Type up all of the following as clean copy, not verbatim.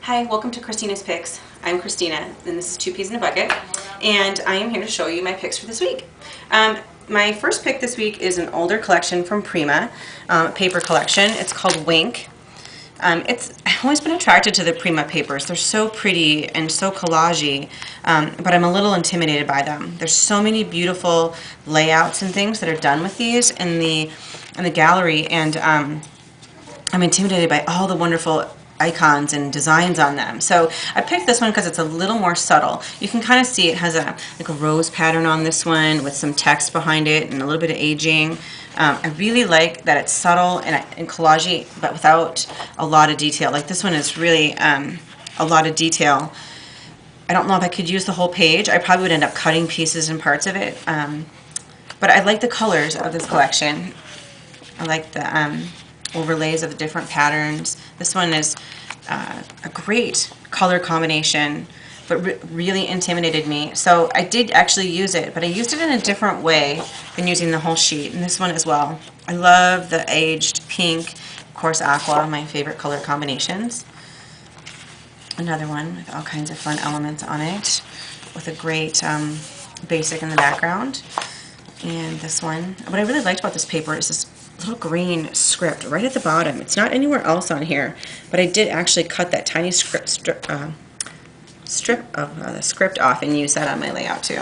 Hi, welcome to Kristina's Picks. I'm Kristina, and this is Two Peas in a Bucket, and I am here to show you my picks for this week. My first pick this week is an older collection from Prima, paper collection. It's called Wink. I've always been attracted to the Prima papers. They're so pretty and so collagey, but I'm a little intimidated by them. There's so many beautiful layouts and things that are done with these in the gallery, and I'm intimidated by all the wonderful icons and designs on them. So I picked this one because it's a little more subtle. You can kind of see it has a rose pattern on this one with some text behind it and a little bit of aging. I really like that it's subtle and collagey, but without a lot of detail. Like this one is really a lot of detail. I don't know if I could use the whole page. I probably would end up cutting pieces and parts of it. But I like the colors of this collection. I like the overlays of the different patterns. This one is a great color combination, but really intimidated me. So I did actually use it, but I used it in a different way than using the whole sheet. And this one as well. I love the aged pink, of course aqua, my favorite color combinations. Another one with all kinds of fun elements on it, with a great basic in the background. And this one, what I really liked about this paper is this little green script right at the bottom. It's not anywhere else on here, but I did actually cut that tiny strip of the script off and use that on my layout too.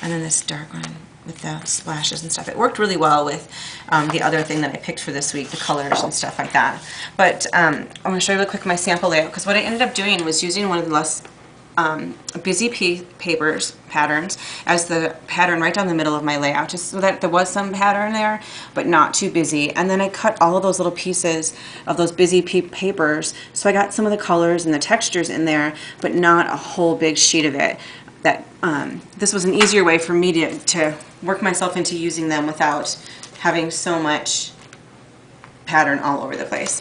And then this dark one with the splashes and stuff. It worked really well with the other thing that I picked for this week, the colors and stuff like that. But I'm going to show you real quick my sample layout, because what I ended up doing was using one of the less busy patterns as the pattern right down the middle of my layout, just so that there was some pattern there, but not too busy. And then I cut all of those little pieces of those busy papers, so I got some of the colors and the textures in there, but not a whole big sheet of it. This was an easier way for me to work myself into using them without having so much pattern all over the place.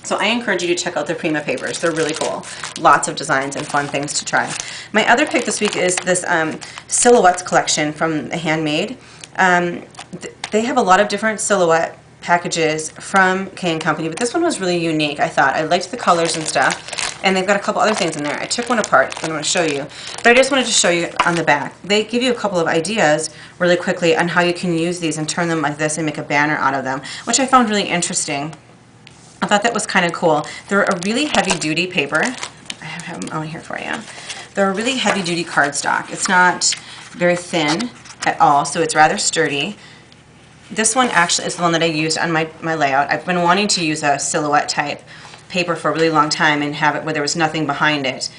So I encourage you to check out the Prima papers. They're really cool. Lots of designs and fun things to try. My other pick this week is this silhouettes collection from the Handmade. They have a lot of different silhouette packages from K & Company, but this one was really unique, I thought. I liked the colors and stuff, and they've got a couple other things in there. I took one apart and I'm going to show you, but I just wanted to show you on the back. They give you a couple of ideas really quickly on how you can use these and turn them like this and make a banner out of them, which I found really interesting. I thought that was kind of cool. They're a really heavy-duty paper. I have them on here for you. They're a really heavy-duty cardstock. It's not very thin at all, so it's rather sturdy. This one actually is the one that I used on my layout. I've been wanting to use a silhouette type paper for a really long time and have it where there was nothing behind it,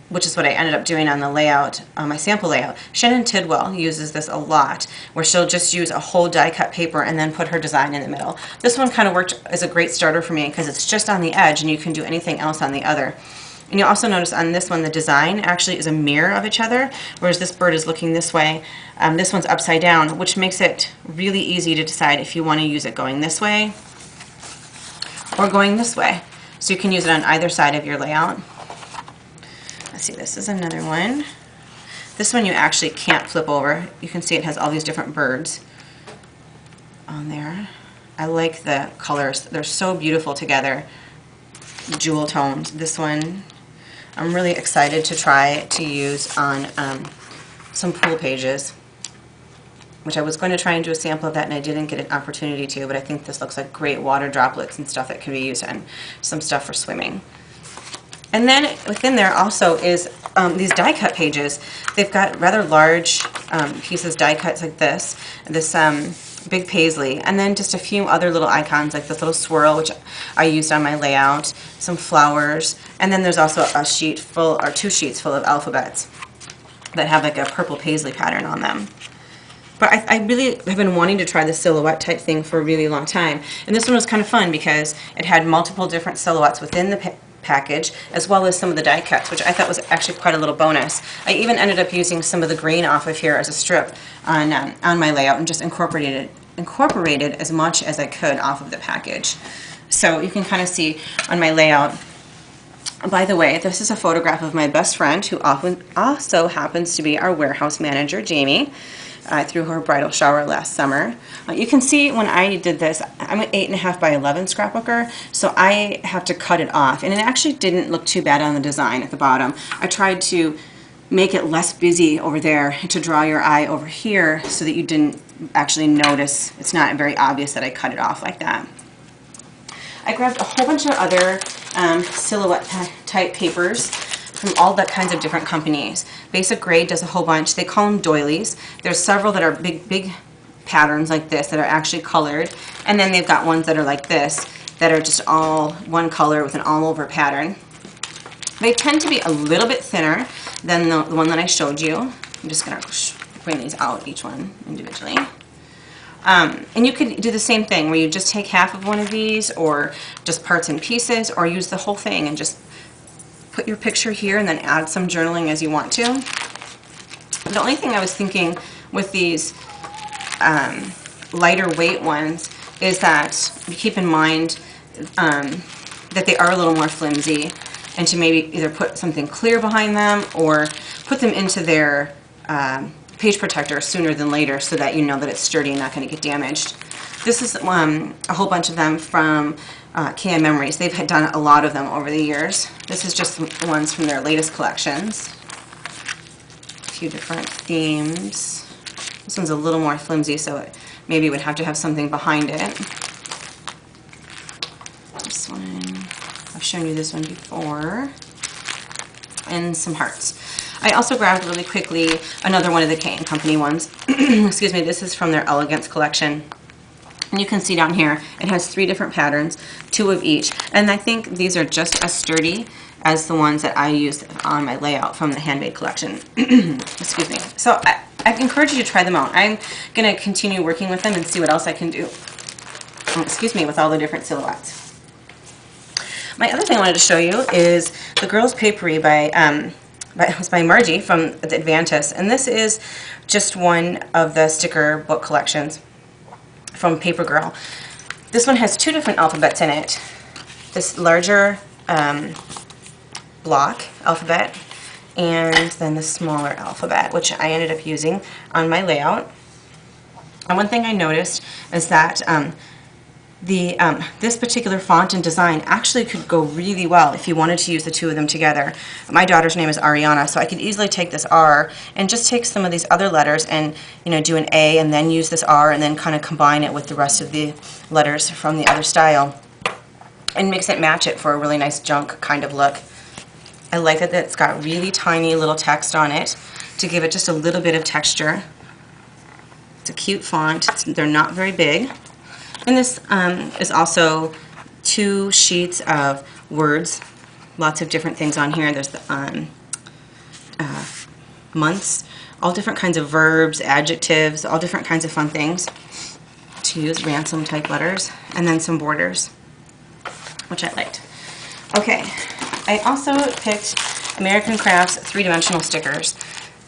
which is what I ended up doing on the layout, on my sample layout. Shannon Tidwell uses this a lot, where she'll just use a whole die-cut paper and then put her design in the middle. This one kind of worked as a great starter for me because it's just on the edge and you can do anything else on the other. And you'll also notice on this one the design actually is a mirror of each other, whereas this bird is looking this way. This one's upside down, which makes it really easy to decide if you want to use it going this way or going this way. So you can use it on either side of your layout. Let's see, this is another one. This one you actually can't flip over. You can see it has all these different birds on there. I like the colors. They're so beautiful together. Jewel tones. This one I'm really excited to try to use on some pool pages, which I was going to try and do a sample of that and I didn't get an opportunity to, but I think this looks like great water droplets and stuff that can be used on some stuff for swimming. And then within there also is these die-cut pages. They've got rather large pieces, die-cuts like this big paisley, and then just a few other little icons like this little swirl, which I used on my layout, some flowers, and then there's also a sheet full, or two sheets full of alphabets that have like a purple paisley pattern on them. But I really have been wanting to try the silhouette type thing for a really long time, and this one was kind of fun because it had multiple different silhouettes within the package, as well as some of the die cuts, which I thought was actually quite a little bonus. I even ended up using some of the green off of here as a strip on my layout and just incorporated as much as I could off of the package. So you can kind of see on my layout. By the way, this is a photograph of my best friend who also happens to be our warehouse manager, Jamie. I threw her a bridal shower last summer. You can see when I did this, I'm an 8.5 by 11 scrapbooker, so I have to cut it off. And it actually didn't look too bad on the design at the bottom. I tried to make it less busy over there to draw your eye over here so that you didn't actually notice. It's not very obvious that I cut it off like that. I grabbed a whole bunch of other silhouette type papers from all the kinds of different companies. Basic Grade does a whole bunch. They call them doilies. There's several that are big patterns like this that are actually colored, and then they've got ones that are like this that are just all one color with an all over pattern. They tend to be a little bit thinner than the one that I showed you. I'm just going to bring these out, each one individually. And you could do the same thing where you just take half of one of these, or just parts and pieces, or use the whole thing and just put your picture here and then add some journaling as you want to. The only thing I was thinking with these lighter weight ones is that you keep in mind that they are a little more flimsy, and to maybe either put something clear behind them or put them into their page protector sooner than later so that you know that it's sturdy and not going to get damaged. This is a whole bunch of them from KM Memories. They've done a lot of them over the years. This is just the ones from their latest collections. A few different themes. This one's a little more flimsy, so it maybe would have to have something behind it. This one, I've shown you this one before. And some hearts. I also grabbed really quickly another one of the K & Company ones. Excuse me, this is from their Elegance collection. And you can see down here, it has 3 different patterns, 2 of each. And I think these are just as sturdy as the ones that I used on my layout from the Handmade collection. Excuse me. So I encourage you to try them out. I'm going to continue working with them and see what else I can do. Excuse me, with all the different silhouettes. My other thing I wanted to show you is the Girls Papery by Margie from the Advantis. And this is just one of the sticker book collections from Paper Girl. This one has 2 different alphabets in it. This larger block alphabet, and then the smaller alphabet, which I ended up using on my layout. And one thing I noticed is that this particular font and design actually could go really well if you wanted to use the 2 of them together. My daughter's name is Ariana, so I could easily take this R and just take some of these other letters and, you know, do an A and then use this R and then kind of combine it with the rest of the letters from the other style and mix it, match it for a really nice junk kind of look. I like that it's got really tiny little text on it to give it just a little bit of texture. It's a cute font. They're not very big. And this is also 2 sheets of words, lots of different things on here. There's the months, all different kinds of verbs, adjectives, all different kinds of fun things to use, ransom type letters, and then some borders, which I liked. Okay, I also picked American Crafts 3-dimensional stickers.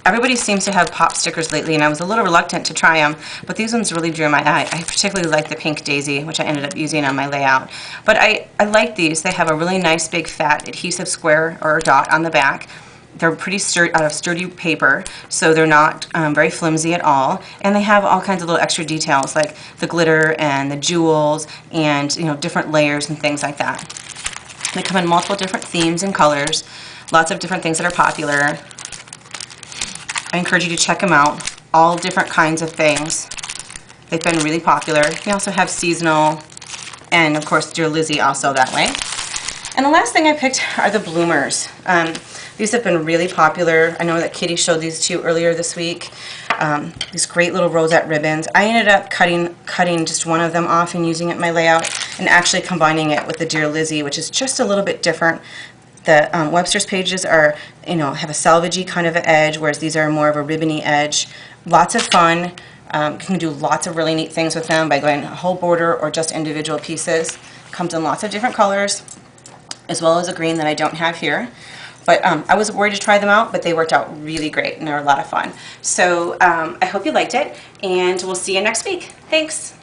Everybody seems to have pop stickers lately, and I was a little reluctant to try them, but these ones really drew my eye. I particularly like the pink daisy, which I ended up using on my layout. But I like these. They have a really nice big fat adhesive square or dot on the back. They're pretty out of sturdy paper, so they're not very flimsy at all. And they have all kinds of little extra details, like the glitter and the jewels and, you know, different layers and things like that. They come in multiple different themes and colors, lots of different things that are popular. I encourage you to check them out. All different kinds of things. They've been really popular. They also have seasonal, and of course Dear Lizzie also that way. And the last thing I picked are the bloomers. These have been really popular. I know that Kitty showed these to you earlier this week. These great little rosette ribbons. I ended up cutting just one of them off and using it in my layout, and actually combining it with the Dear Lizzie, which is just a little bit different. The Webster's pages are, you know, have a salvagey kind of an edge, whereas these are more of a ribbony edge. Lots of fun. You can do lots of really neat things with them by going a whole border or just individual pieces. Comes in lots of different colors, as well as a green that I don't have here. But I was worried to try them out, but they worked out really great, and they're a lot of fun. So I hope you liked it, and we'll see you next week. Thanks.